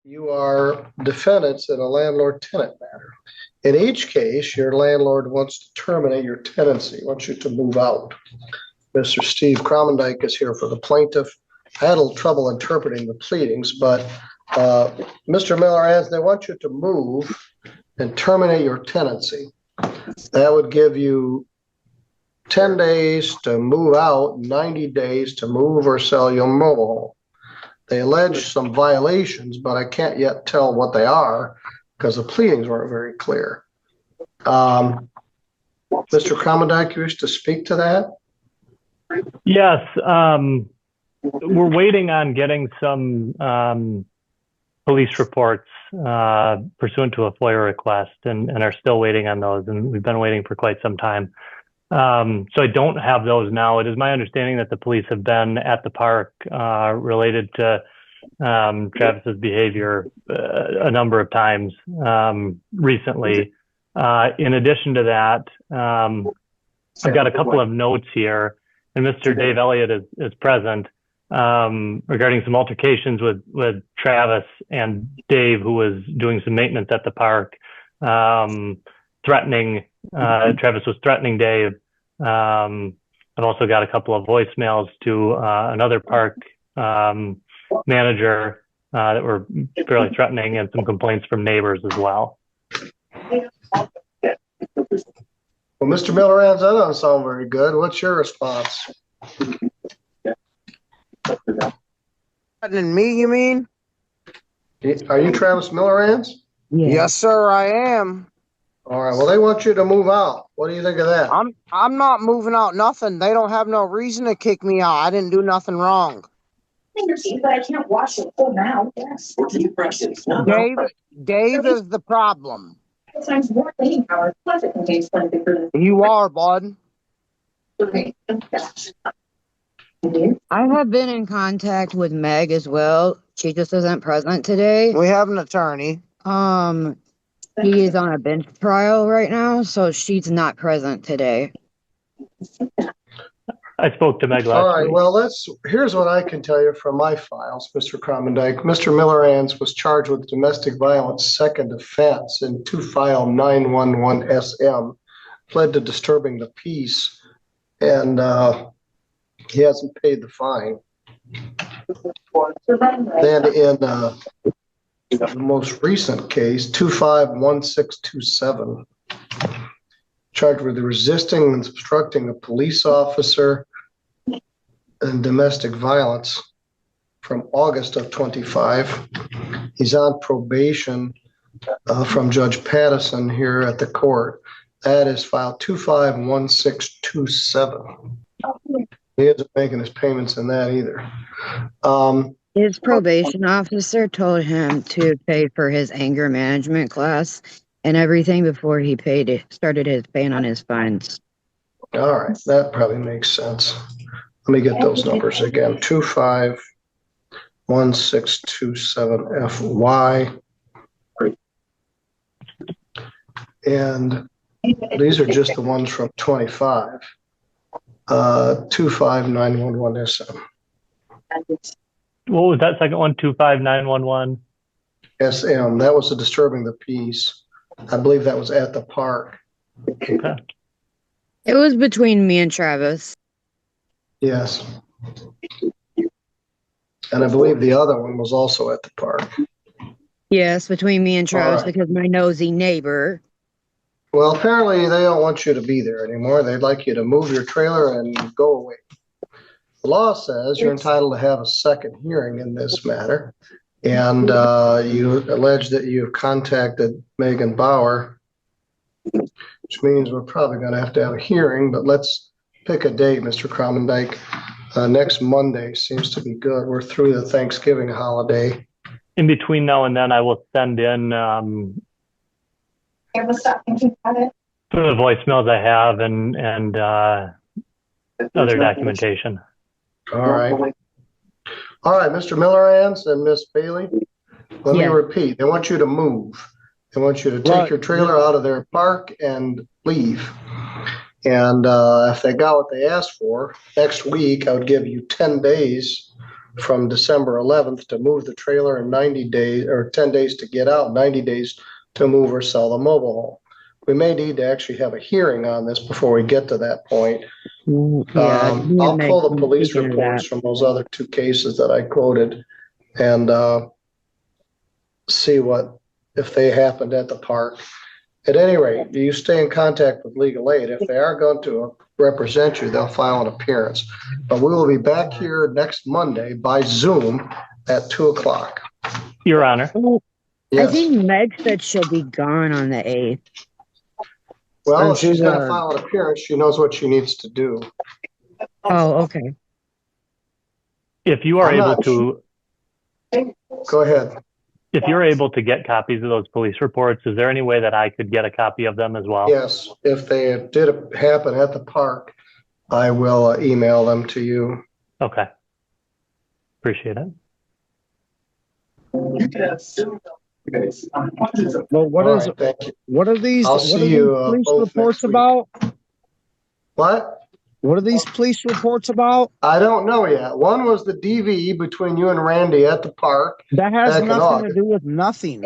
you are defendants in a landlord-tenant matter. In each case, your landlord wants to terminate your tenancy, wants you to move out. Mr. Steve Cromendike is here for the plaintiff. I had a little trouble interpreting the pleadings, but Mr. Miller, they want you to move and terminate your tenancy. That would give you 10 days to move out, 90 days to move or sell your mobile home. They allege some violations, but I can't yet tell what they are because the pleadings weren't very clear. Mr. Cromendike, you wish to speak to that? Yes. We're waiting on getting some police reports pursuant to a FOIA request and are still waiting on those. And we've been waiting for quite some time. So I don't have those now. It is my understanding that the police have been at the park related to Travis's behavior a number of times recently. In addition to that, I've got a couple of notes here, and Mr. Dave Elliott is present regarding some altercations with Travis and Dave, who was doing some maintenance at the park, threatening, Travis was threatening Dave. I've also got a couple of voicemails to another park manager that were fairly threatening, and some complaints from neighbors as well. Well, Mr. Miller, that doesn't sound very good. What's your response? Threatening me, you mean? Are you Travis Miller? Yes, sir, I am. All right. Well, they want you to move out. What do you think of that? I'm not moving out nothing. They don't have no reason to kick me out. I didn't do nothing wrong. But I can't wash it full now. Yes. Dave is the problem. Sometimes more cleaning power, plus it contains plenty of food. You are, bud. I have been in contact with Meg as well. She just isn't present today. We have an attorney. He is on a bench trial right now, so she's not present today. I spoke to Meg last All right. week. Well, here's what I can tell you from my files, Mr. Cromendike. Mr. Miller was charged with domestic violence second offense in 2 file 911 SM, pled to disturbing the peace, and he hasn't paid the fine. Then in the most recent case, 251627, charged with resisting and obstructing a police officer and domestic violence from August of 25. He's on probation from Judge Pattison here at the court. That is file 251627. He isn't making his payments in that either. His probation officer told him to pay for his anger management class and everything before he started his paying on his fines. All right, that probably makes sense. Let me get those numbers again. 251627 FY. And these are just the ones from 25. 25911 SM. What was that second one? 25911 SM. That was the disturbing the peace. I believe that was at the park. Okay. It was between me and Travis. Yes. And I believe the other one was also at the park. Yes, between me and Travis, right. because my nosy neighbor. Well, apparently they don't want you to be there anymore. They'd like you to move your trailer and go away. The law says you're entitled to have a second hearing in this matter. And you allege that you have contacted Megan Bauer, which means we're probably going to have a hearing, but let's pick a date, Mr. Cromendike. Next Monday seems to be good. We're through the Thanksgiving holiday. In between now and then, I will send in some of the voicemails I have and other documentation. All right. All right, Mr. Millerans and Miss Bailey, let me repeat. They want you to move. They want you to take your trailer out of their park and leave. And if they got what they asked for, next week I would give you 10 days from December 11th to move the trailer and 90 days or 10 days to get out, 90 days to move or sell the mobile home. We may need to actually have a hearing on this before we get to that point. Yeah, I'll pull the police speaking of reports that. from those other two cases that I quoted and see if they happened at the park. At any rate, you stay in contact with legal aid. If they are going to represent you, they'll file an appearance. But we will be back here next Monday by Zoom at 2:00. Your Honor. I Yes. think Meg said she'll be gone on the 8th. Well, if she's going to file an appearance, she knows what she needs to do. Oh, okay. If you are I'm able not to, Go ahead. if you're able to get copies of those police reports, is there any way that I could get a copy of them as well? Yes, if they did happen at the park, I will email them to you. Okay. Appreciate it. Well, what All is right, thank you. what are these? I'll What see are these you, police both reports next week. about? What? What are these police reports about? I don't know yet. One was the DV between you and Randy at the park. That has Back in nothing to August. do with nothing.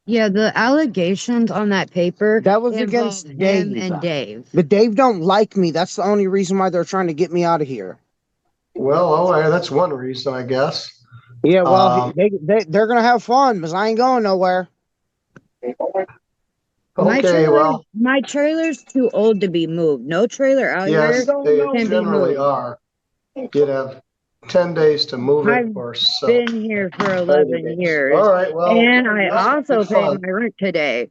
Yeah, the allegations on that paper That was involve against him Dave. and Dave. But Dave don't like me. That's the only reason why they're trying to get me out of here. Well, that's one reason, I guess. Yeah, well, they're gonna have fun because I ain't going nowhere. Okay, well, My trailer's too old to be moved. No trailer out yes, here they can be generally moved. are. You'd have 10 days to move it I've or so. Been here for 30 11 days. years. All right, well. And I that's also good paid fun. my rent today.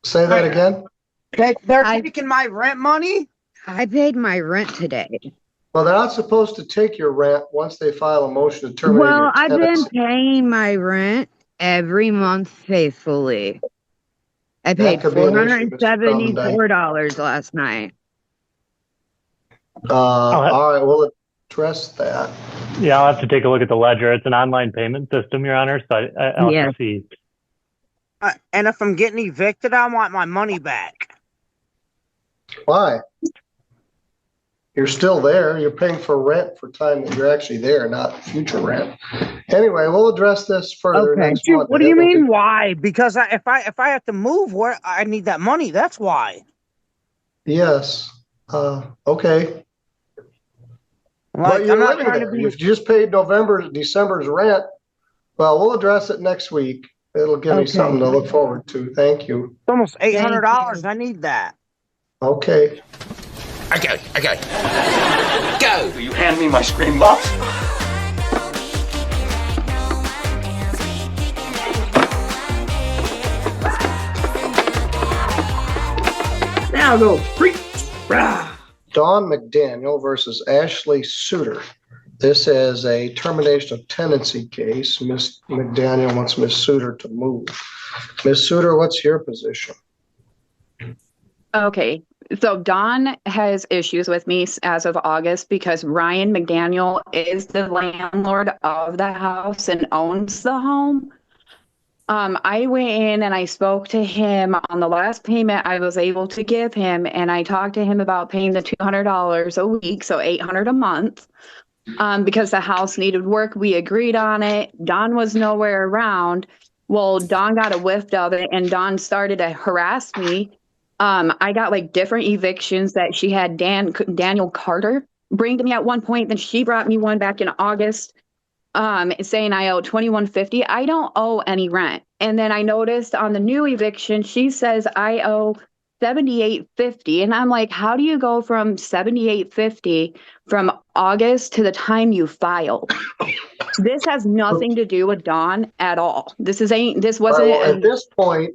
Say that again? They're taking my rent money? I paid my rent today. Well, they're not supposed to take your rent once they file a motion to terminate Well, your I've been tenancy. paying my rent every month faithfully. I That paid could be an issue, Mr. $474 last night. All right, we'll address that. Yeah, I'll have to take a look at the ledger. It's an online payment system, Your Honor, so I'll have to see. And if I'm getting evicted, I want my money back. Why? You're still there. You're paying for rent for time that you're actually there, not future rent. Anyway, we'll address this further next month. What do you mean why? Because if I have to move, where I need that money. That's why. Yes. Okay. Like, But you're I'm not living trying there. to be. You've just paid December's rent. Well, we'll address it next week. It'll give me Okay. something to look forward to. Thank you. It's almost $800. Thank you. I need that. Okay. Okay. Go! Will you hand me my screen box? Now go. Dawn McDaniel versus Ashley Suter. This is a termination of tenancy case. Ms. McDaniel wants Ms. Suter to move. Ms. Suter, what's your position? Okay, so Dawn has issues with me as of August because Ryan McDaniel is the landlord of the house and owns the home. I went in and I spoke to him on the last payment I was able to give him, and I talked to him about paying the $200 a week, so $800 a month, because the house needed work. We agreed on it. Dawn was nowhere around. Well, Dawn got a whiff of it, and Dawn started to harass me. I got like different evictions that she had Daniel Carter bring to me at one point. Then she brought me one back in August, saying I owe $21.50. I don't owe any rent. And then I noticed on the new eviction, she says I owe $78.50. And I'm like, how do you go from $78.50 from August to the time you filed? This has nothing to do with Dawn at all. This wasn't. Well, at this point,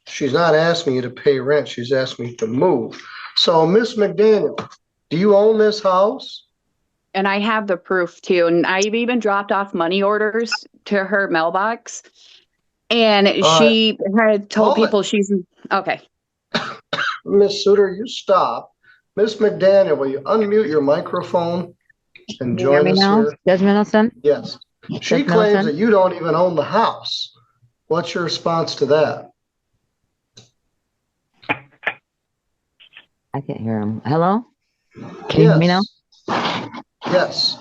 she's not asking you to pay rent. She's asking you to move. So, Miss McDaniel, do you own this house? And I have the proof too. And I've even dropped off money orders to her mailbox. And she had told people she's okay. Miss Suter, you stop. Miss McDaniel, will you unmute your microphone and join us here? Judge Middleton? Yes. She Miss claims Middleton? that you don't even own the house. What's your response to that? I can't hear him. Hello? Can you hear me now? Yes.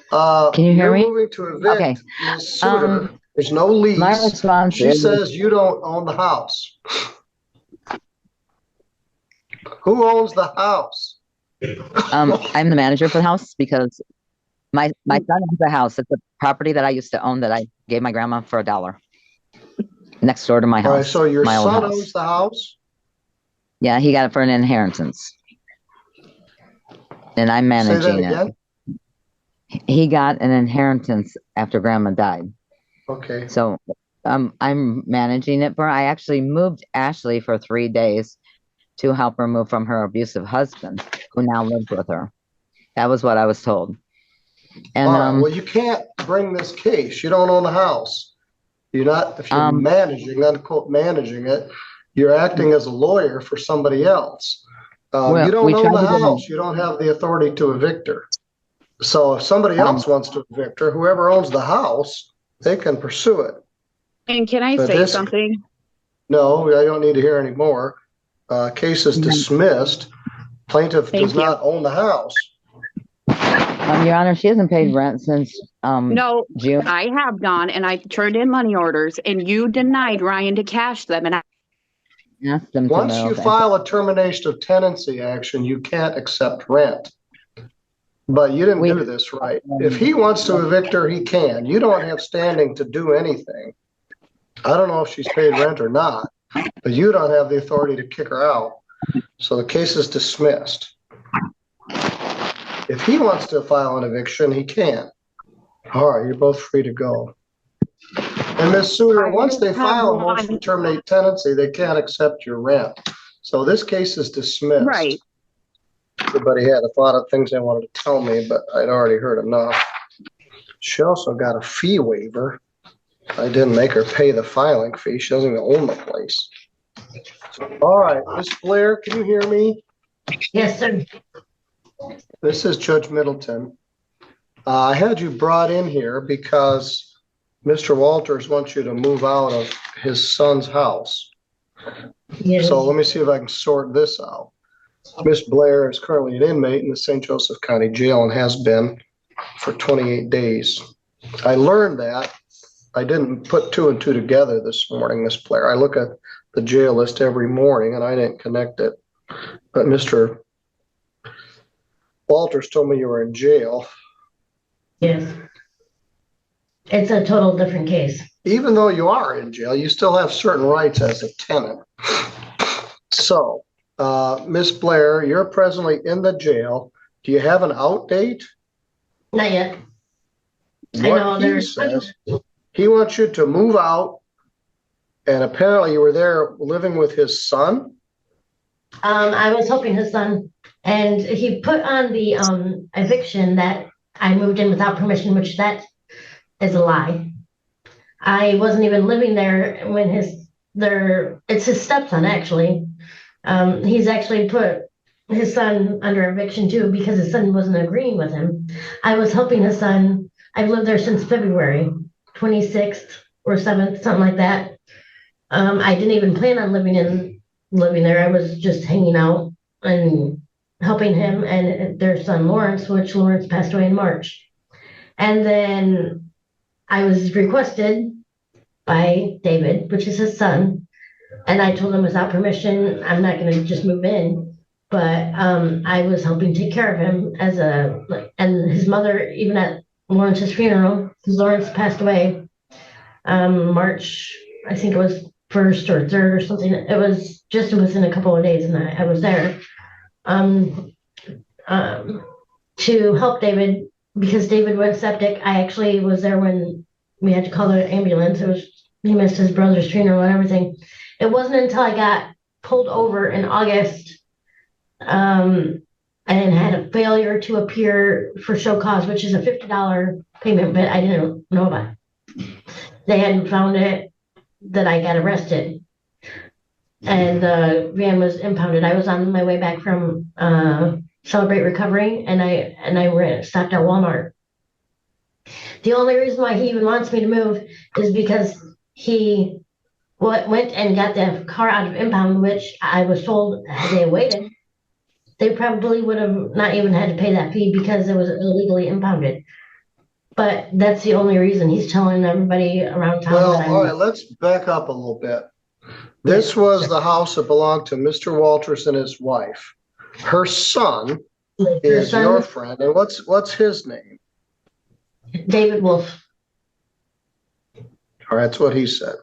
Can you hear you're me? moving to Okay. evict Ms. Suter. Um, There's no lease. My response She is, says you don't own the house. Who owns the house? I'm the manager for the house because my son owns the house. It's a property that I used to own that I gave my grandma for $1 next door to my All right, house. so your my old son house. owns the house? Yeah, he got it for an inheritance. And I'm Say that managing again? it. He got an inheritance after grandma died. Okay. So I'm managing it for her. I actually moved Ashley for 3 days to help her move from her abusive husband, who now lives with her. That was what I was told. And All right, well, you can't bring this case. You don't own the house. You're not, if you're managing, unquote, managing it, you're acting as a lawyer for somebody else. Well, you don't we own tried the to get house. You don't have the authority to evict her. So if somebody else wants to evict her, whoever owns the house, they can pursue it. And can I But say this- something? No, I don't need to hear any more. Case is dismissed. Plaintiff does not own the house. Your Honor, she hasn't paid rent since No, June. I have gone and I turned in money orders and you denied Ryan to cash them. And I Asked them to Once move. you file a termination of tenancy action, you can't accept rent. But you didn't do this right. If he wants to evict her, he can. You don't have standing to do anything. I don't know if she's paid rent or not, but you don't have the authority to kick her out. So the case is dismissed. If he wants to file an eviction, he can. All right, you're both free to go. And Ms. Suter, once they file a motion to terminate tenancy, they can't accept your rent. So this case is dismissed. Right. Everybody had a thought of things they wanted to tell me, but I'd already heard enough. She also got a fee waiver. I didn't make her pay the filing fee. She doesn't even own the place. All right, Ms. Blair, can you hear me? Yes, sir. This is Judge Middleton. I had you brought in here because Mr. Walters wants you to move out of his son's house. Yes. So let me see if I can sort this out. Miss Blair is currently an inmate in the St. Joseph County Jail and has been for 28 days. I learned that. I didn't put 2 and 2 together this morning, Miss Blair. I look at the jail list every morning and I didn't connect it. But Mr. Walters told me you were in jail. Yes. It's a total different case. Even though you are in jail, you still have certain rights as a tenant. So, Miss Blair, you're presently in the jail. Do you have an out date? Not yet. I What know he there's. says, he wants you to move out, and apparently you were there living with his son? I was helping his son, and he put on the eviction that I moved in without permission, which that is a lie. I wasn't even living there when it's his stepson actually. He's actually put his son under eviction too because his son wasn't agreeing with him. I was helping his son. I've lived there since February 26th or 7th, something like that. I didn't even plan on living there. I was just hanging out and helping him and their son Lawrence, which Lawrence passed away in March. And then I was requested by David, which is his son, and I told him without permission, I'm not going to just move in. But I was helping take care of him and his mother, even at Lawrence's funeral, because Lawrence passed away March, I think it was 1st or 3rd or something. It was just within a couple of days, and I was there to help David because David went septic. I actually was there when we had to call the ambulance. He missed his brother's funeral and everything. It wasn't until I got pulled over in August and had a failure to appear for show cause, which is a $50 payment, but I didn't know about it. They hadn't found it that I got arrested. And the van was impounded. I was on my way back from Celebrate Recovery, and I stopped at Walmart. The only reason why he even wants me to move is because he went and got the car out of impound, which I was told had they waited, they probably would have not even had to pay that fee because it was illegally impounded. But that's the only reason he's telling everybody around town. Well, that I'm- all right, let's back up a little bit. This was the house that belonged to Mr. Walters and his wife. Her son is your friend, and what's his name? David Wolf. All right, that's what he said.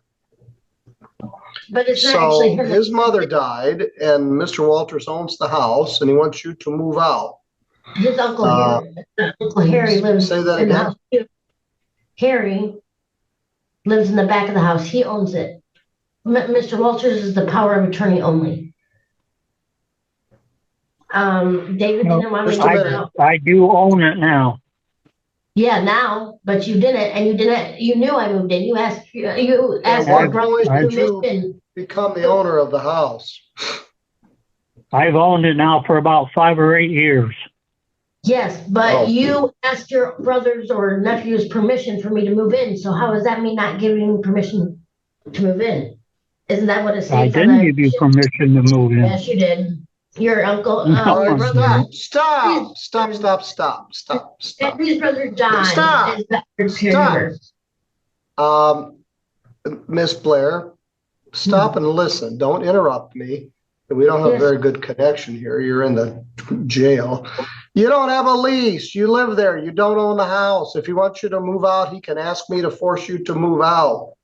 But it's not actually So him. his mother died, and Mr. Walters owns the house, and he wants you to move out. His uncle Harry lives say that in the again? house too. Harry lives in the back of the house. He owns it. Mr. Walters is the power of attorney only. David didn't want me to move out. I do own it now. Yeah, now, but you didn't, and you knew I moved in. You asked Why your brother did you permission. become the owner of the house? I've owned it now for about 5 or 8 years. Yes, but Oh. you asked your brothers or nephews permission for me to move in. So how is that me not giving you permission to move in? Isn't that what it I states on didn't the? give you permission to move in. Yes, you did. Your uncle, All your right, brother, stop. Henry's brother John. Stop. Is backwards here. Miss Blair, stop and listen. Don't interrupt me. We don't have a Yes. very good connection here. You're in the jail. You don't have a lease. You live there. You don't own the house. If he wants you to move out, he can ask me to force you to move out.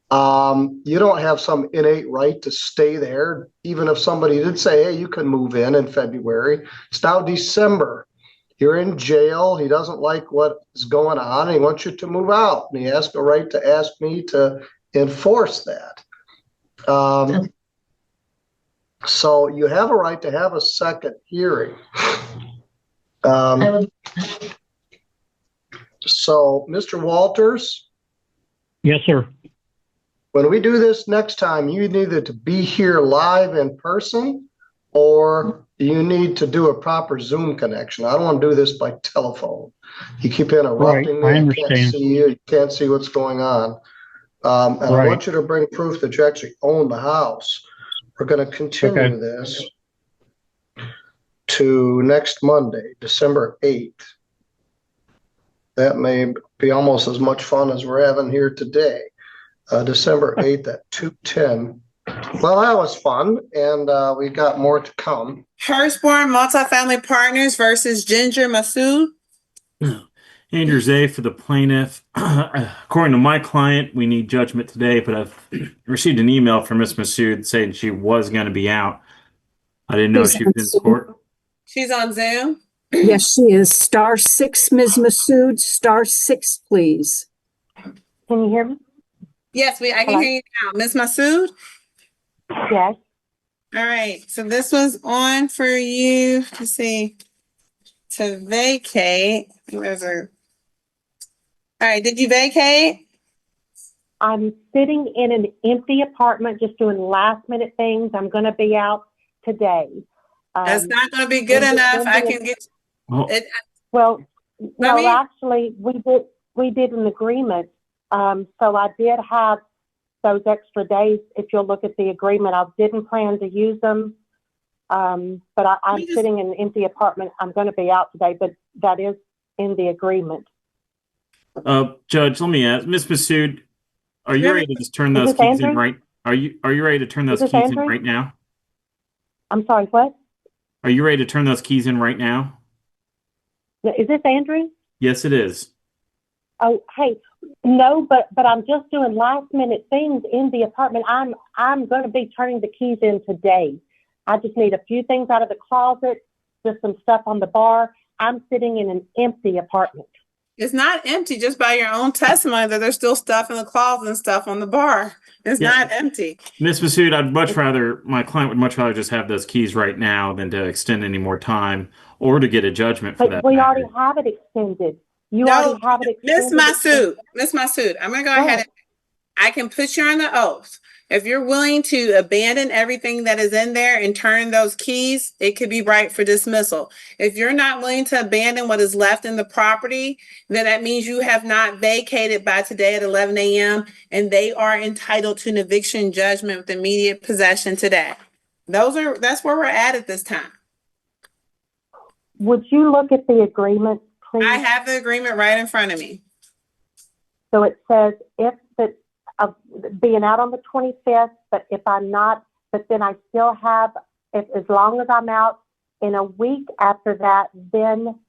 You don't have some innate right to stay there. Even if somebody did say, hey, you can move in February. It's now December. You're in jail. He doesn't like what is going on. And he wants you to move out. And he has the right to ask me to enforce that. So you have a right to have a second hearing. So, Mr. Walters, Yes, sir. when we do this next time, you need to be here live in person, or you need to do a proper Zoom connection. I don't want to do this by telephone. You keep interrupting Right, I me. I can't understand. see you. You can't see what's going on. And I Right. want you to bring proof that you actually own the house. We're going to continue Okay. this to next Monday, December 8th. That may be almost as much fun as we're having here today. December 8th at 2:10. Well, that was fun, and we got more to come. Firstborn Multifamily Partners versus Ginger Masood. Andrew Zay for the plaintiff. According to my client, we need judgment today, but I've received an email from Ms. Masood saying she was going to be out. I didn't know she was in court. She's on Zoom. Yes, she is. *6, Ms. Masood. *6, please. Can you hear me? Yes, I can Hello? hear you now. Ms. Masood? Yes. All right. So this was on for you to see to vacate. All right. Did you vacate? I'm sitting in an empty apartment, just doing last minute things. I'm going to be out today. That's not going to be good enough. I can get it. Well, no, me- actually, we did an agreement. So I did have those extra days. If you'll look at the agreement, I didn't plan to use them. But I'm sitting in an empty apartment. I'm going to be out today, but that is in the agreement. Judge, let me ask, Ms. Masood, are you ready to just turn Is those this keys in Andrew? right? Are you ready to turn those Is keys this in Andrew? right now? I'm sorry, what? Are you ready to turn those keys in right now? Is this Andrew? Yes, it is. Oh, hey, no, but I'm just doing last minute things in the apartment. I'm going to be turning the keys in today. I just need a few things out of the closet, just some stuff on the bar. I'm sitting in an empty apartment. It's not empty just by your own testimony that there's still stuff in the closet and stuff on the bar. It's Yeah. not empty. Ms. Masood, my client would much rather just have those keys right now than to extend any more time or to get a judgment for But that we matter. already have it extended. You No, already have it Miss extended. Masood, I'm going to go ahead and I can put you on the oath. If you're willing to abandon everything that is in there and turn those keys, it could be right for dismissal. If you're not willing to abandon what is left in the property, then that means you have not vacated by today at 11 a.m. and they are entitled to an eviction judgment with immediate possession today. That's where we're at this time. Would you look at the agreement, please? I have the agreement right in front of me. So it says if the, being out on the 25th, but if I'm not, but then I still have, if as long as I'm out in a week after that, then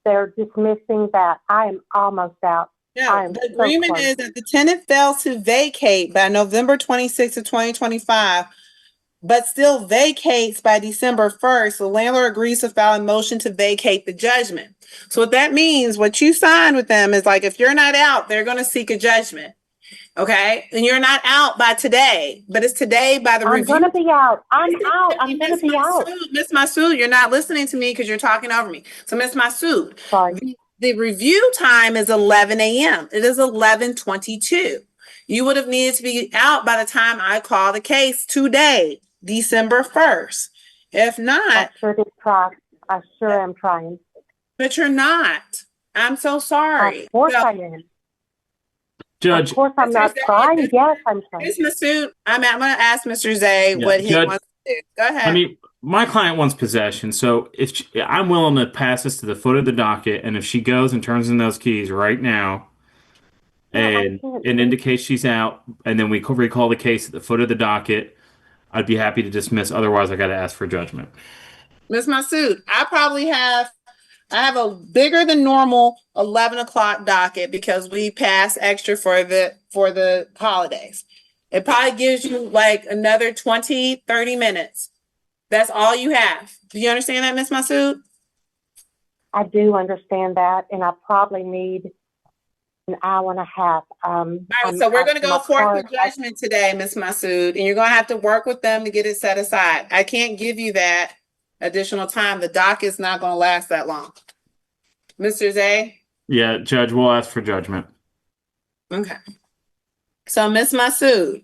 they're dismissing that. I am almost out. No, the agreement is that the tenant fails to vacate by November 26th of 2025, but still vacates by December 1st. The landlord agrees to file a motion to vacate the judgment. So what that means, what you signed with them is like, if you're not out, they're going to seek a judgment. Okay. And you're not out by today, but it's today by the review. I'm going to be out. I'm out. I'm going to be out. Miss Masood, you're not listening to me because you're talking over me. So Miss Masood, the review time is 11 a.m. It is 11:22. You would have needed to be out by the time I call the case today, December 1st. If not, I sure did try. I sure am trying. But you're not. I'm so sorry. Of course I am. Judge. Of course I'm not trying. Yes, I'm trying. Miss Masood, I'm going to ask Mr. Zay what he Judge, wants to do. Go ahead. I mean, my client wants possession, so if I'm willing to pass this to the foot of the docket, and if she goes and turns in those keys right now, and indicates she's out, and then we recall the case at the foot of the docket, I'd be happy to dismiss. Otherwise, I got to ask for judgment. Miss Masood, I have a bigger than normal 11 o'clock docket because we pass extra for the holidays. It probably gives you like another 20, 30 minutes. That's all you have. Do you understand that, Miss Masood? I do understand that, and I probably need an hour and a half. All right, so we're going to go forth with judgment today, Miss Masood, and you're going to have to work with them to get it set aside. I can't give you that additional time. The dock is not going to last that long. Mr. Zay? Yeah, Judge, we'll ask for judgment. Okay. So, Miss Masood,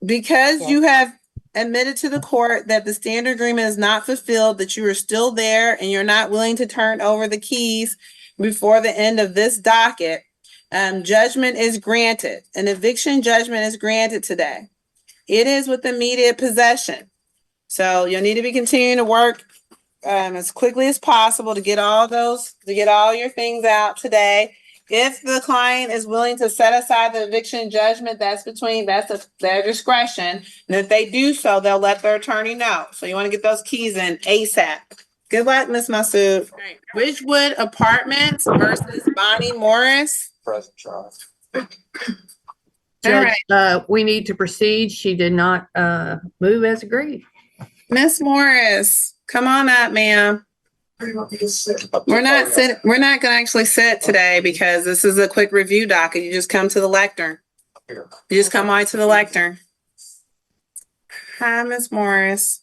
because you have admitted to the court that the standard agreement is not fulfilled, that you are still there and you're not willing to turn over the keys before the end of this docket, judgment is granted. An eviction judgment is granted today. It is with immediate possession. So you'll need to be continuing to work as quickly as possible to get all your things out today. If the client is willing to set aside the eviction judgment, that's their discretion. And if they do so, they'll let their attorney know. So you want to get those keys in ASAP. Good luck, Miss Masood. Right. Ridgewood Apartments versus Bonnie Morris. Present charge. Judge, we need to proceed. She did not move as agreed. Miss Morris, come on up, ma'am. We're not going to actually sit today because this is a quick review docket. You just come to the lectern. You just come right to the lectern. Hi, Miss Morris.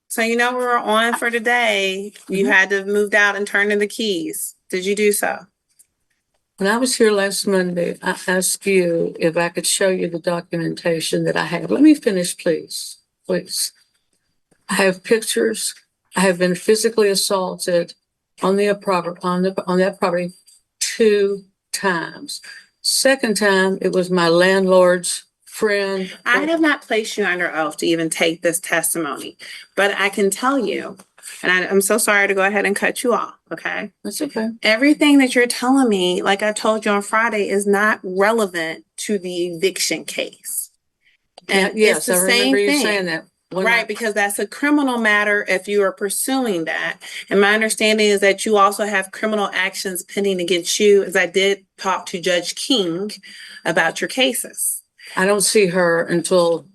So you know we were on for today. You had to have moved out and turned in the keys. Did you do so? When I was here last Monday, I asked you if I could show you the documentation that I have. Let me finish, please. Please. I have pictures. I have been physically assaulted on that property 2 times. Second time, it was my landlord's friend. I have not placed you under oath to even take this testimony, but I can tell you, and I'm so sorry to go ahead and cut you off, okay? That's okay. Everything that you're telling me, like I told you on Friday, is not relevant to the eviction case. And yes, I remember you saying that. Right, because that's a criminal matter if you are pursuing that. And my understanding is that you also have criminal actions pending against you, as I did talk to Judge King about your cases. I don't see her until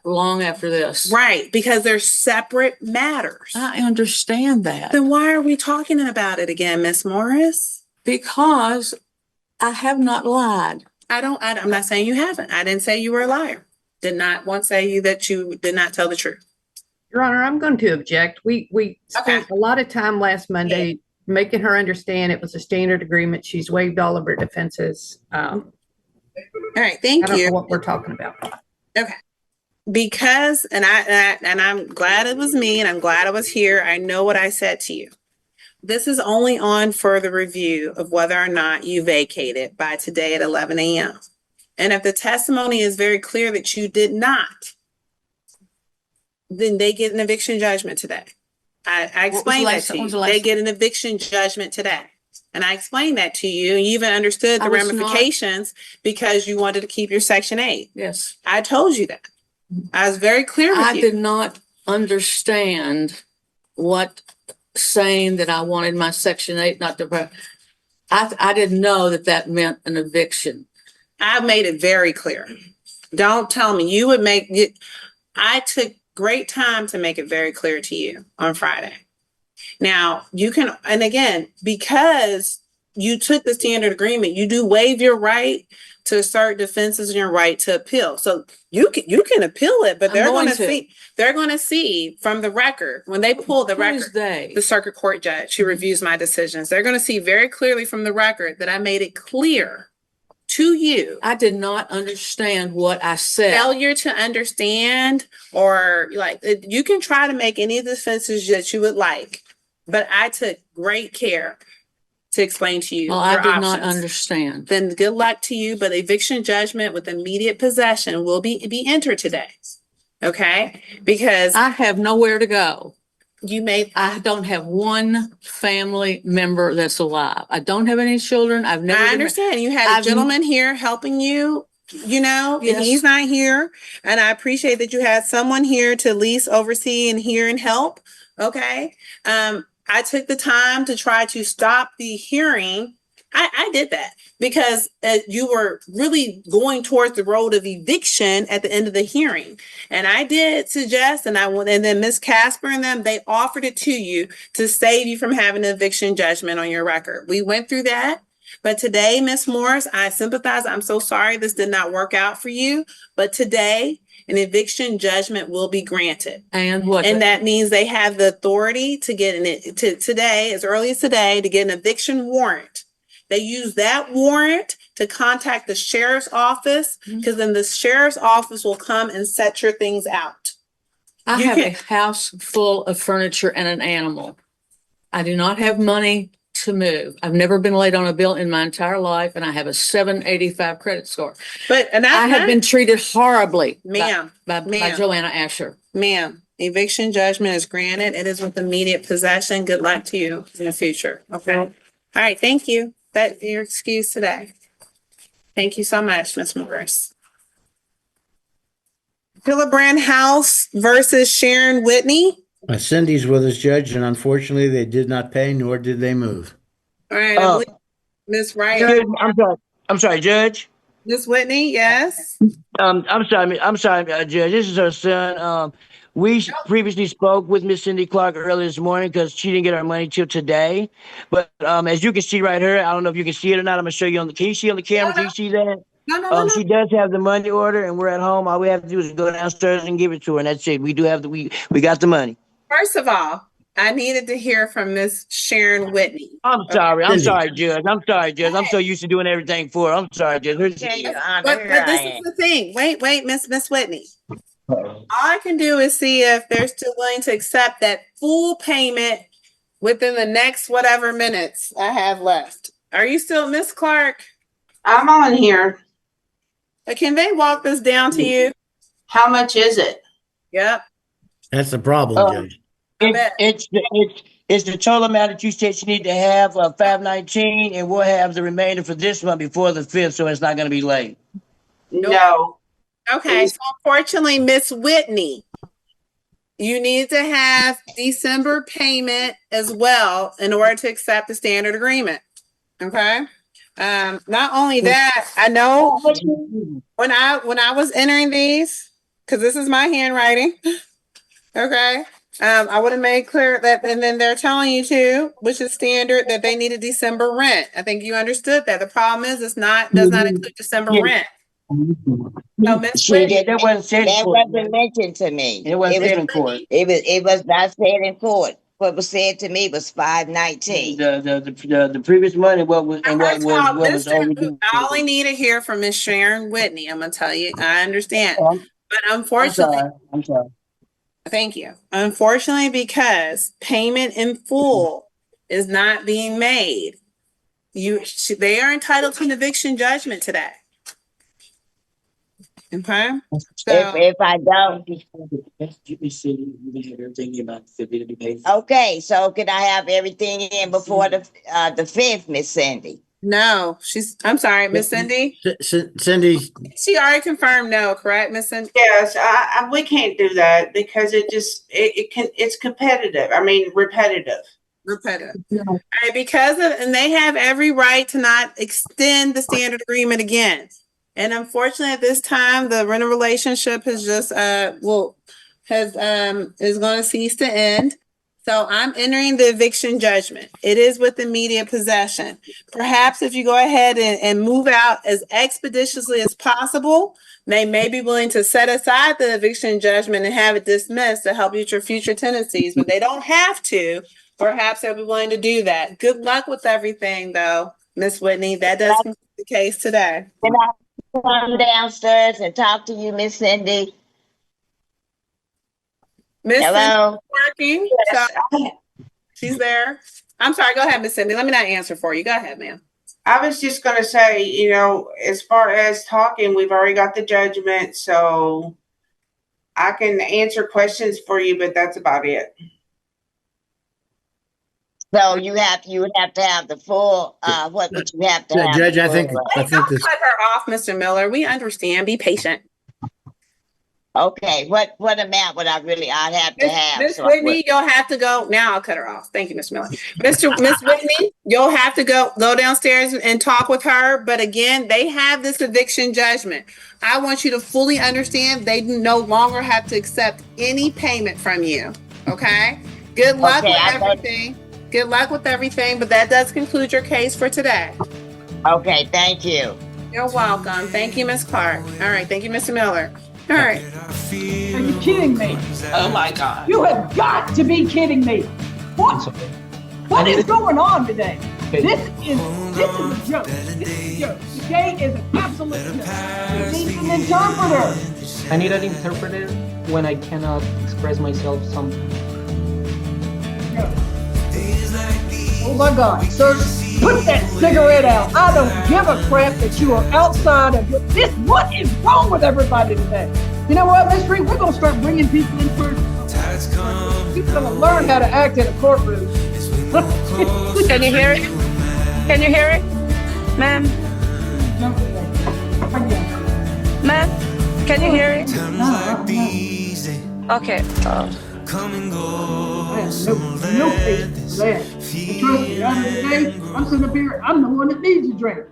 long after this. Right, because they're separate matters. I understand that. Then why are we talking about it again, Miss Morris? Because I have not lied. I'm not saying you haven't. I didn't say you were a liar. Did not once say that you did not tell the truth. Your Honor, I'm going to object. We spent a lot of time last Monday making her understand it was a standard agreement. She's waived all of her defenses. All right, thank you. I don't know what we're talking about. Okay. Because, and I'm glad it was me and I'm glad I was here. I know what I said to you. This is only on further review of whether or not you vacated by today at 11 a.m. And if the testimony is very clear that you did not, then they get an eviction judgment today. I explained that to you. They get an eviction judgment today. And I explained that to you. You even understood I the was not- ramifications because you wanted to keep your Section 8. Yes. I told you that. I was very clear with I you. did not understand what saying that I wanted my Section 8 not to. I didn't know that that meant an eviction. I've made it very clear. Don't tell me you would make it. I took great time to make it very clear to you on Friday. Now you can, and again, because you took the standard agreement, you do waive your right to assert defenses and your right to appeal. So you can appeal it, but they're going to see from the record when they pull the record, the circuit court judge who reviews my decisions, they're going to see very clearly from the record that I made it clear to you. I did not understand what I said. Failure to understand, or like you can try to make any defenses that you would like, but I took great care to explain to you. Well, I your did not options. understand. Then good luck to you, but eviction judgment with immediate possession will be entered today. Okay? Because I have nowhere to go. I don't have one family member that's alive. I don't have any children. I've never. I understand. You had a gentleman here helping you, and he's not here. And I appreciate that you had someone here to at least oversee and hear and help. Okay. I took the time to try to stop the hearing. I did that because you were really going towards the road of eviction at the end of the hearing. And I did suggest, and then Ms. Casper and them, they offered it to you to save you from having an eviction judgment on your record. We went through that. But today, Ms. Morris, I sympathize. I'm so sorry this did not work out for you. But today, an eviction judgment will be granted. And what? And that means they have the authority to get today, as early as today, to get an eviction warrant. They use that warrant to contact the sheriff's office, because then the sheriff's office will come and set your things out. I have a house full of furniture and an animal. I do not have money to move. I've never been late on a bill in my entire life, and I have a 785 credit score. But I have been treated horribly, ma'am, by Joanna Asher. Ma'am, eviction judgment is granted. It is with immediate possession. Good luck to you in the future. Okay. All right. Thank you. That's your excuse today. Thank you so much, Ms. Morris. Hillebrand House versus Sharon Whitney. Cindy's with us, Judge, and unfortunately, they did not pay, nor did they move. All right. I believe Ms. Wright. Judge, I'm sorry, Judge. Ms. Whitney, yes. I'm sorry, Judge. This is her son. We previously spoke with Miss Cindy Clark earlier this morning because she didn't get our money till today. But as you can see right here, I don't know if you can see it or not. I'm gonna show you can you see on the camera? Can you see that? No. She does have the money order, and we're at home. All we have to do is go downstairs and give it to her, and that's it. We do have we got the money. First of all, I needed to hear from Miss Sharon Whitney. I'm sorry, Judge. I'm so used to doing everything for her. I'm sorry, Judge. But this is the thing. Wait, Miss Whitney. All I can do is see if they're still willing to accept that full payment within the next whatever minutes I have left. Are you still Miss Clark? I'm on here. Can they walk this down to you? How much is it? Yep. That's the problem, Judge. It's the total amount that you said you need to have, $519, and we'll have the remainder for this month before the 5th, so it's not going to be late. No. Okay, so unfortunately, Miss Whitney, you need to have December payment as well in order to accept the standard agreement. Okay. Not only that, I know when I was entering these, because this is my handwriting. Okay. I would have made clear that, and then they're telling you too, which is standard, that they need a December rent. I think you understood that. The problem is does not include December rent. No, Miss Whitney, that wasn't mentioned to me. It wasn't said in court. It was not said in court. What was said to me was $519. The previous money, what was overdue. I only need to hear from Miss Sharon Whitney. I'm gonna tell you, I understand, but unfortunately, I'm sorry. Thank you. Unfortunately, because payment in full is not being made, they are entitled to an eviction judgment today. Okay. If I don't. Okay, so can I have everything in before the 5th, Miss Cindy? No, I'm sorry, Miss Cindy. Cindy, She already confirmed no, correct, Miss Cindy? Yes, we can't do that because it's competitive. I mean, repetitive. Repetitive. All right, and they have every right to not extend the standard agreement again. And unfortunately, at this time, the rental relationship has just is going to cease to end. So I'm entering the eviction judgment. It is with immediate possession. Perhaps if you go ahead and move out as expeditiously as possible, they may be willing to set aside the eviction judgment and have it dismissed to help you with your future tenancies, but they don't have to. Perhaps they'll be willing to do that. Good luck with everything, though, Miss Whitney. That does conclude the case today. Can I come downstairs and talk to you, Miss Cindy? Miss Hello? Cindy's working. So she's there. I'm sorry. Go ahead, Miss Cindy. Let me not answer for you. Go ahead, ma'am. I was just going to say, as far as talking, we've already got the judgment, so I can answer questions for you, but that's about it. So you would have to have the full, what would you have to have? Judge, I think Don't cut her off, Mr. Miller. We understand. Be patient. Okay, what amount would I'd have to have? Miss Whitney, you'll have to go. Now I'll cut her off. Thank you, Miss Miller. Miss Whitney, you'll have to go downstairs and talk with her. But again, they have this eviction judgment. I want you to fully understand they no longer have to accept any payment from you. Okay? Good luck with everything. Good luck with everything, but that does conclude your case for today. Okay, thank you. You're welcome. Thank you, Miss Clark. All right, thank you, Mr. Miller. All right. Are you kidding me? Oh my God. You have got to be kidding me. What is going on today? This is a joke. This is a joke. Today is an absolute joke. You need an interpreter. I need an interpreter when I cannot express myself sometimes. Oh my God, sir, put that cigarette out. I don't give a crap that you are outside of this. What is wrong with everybody today? You know what, Miss Reed? We're going to start bringing people in first. People going to learn how to act in a courtroom. Can you hear it? Can you hear it? Ma'am? Ma'am? Can you hear it? Okay. No faith for that. And trust me, out of the day, I'm sitting up here, I'm the one that needs a drink.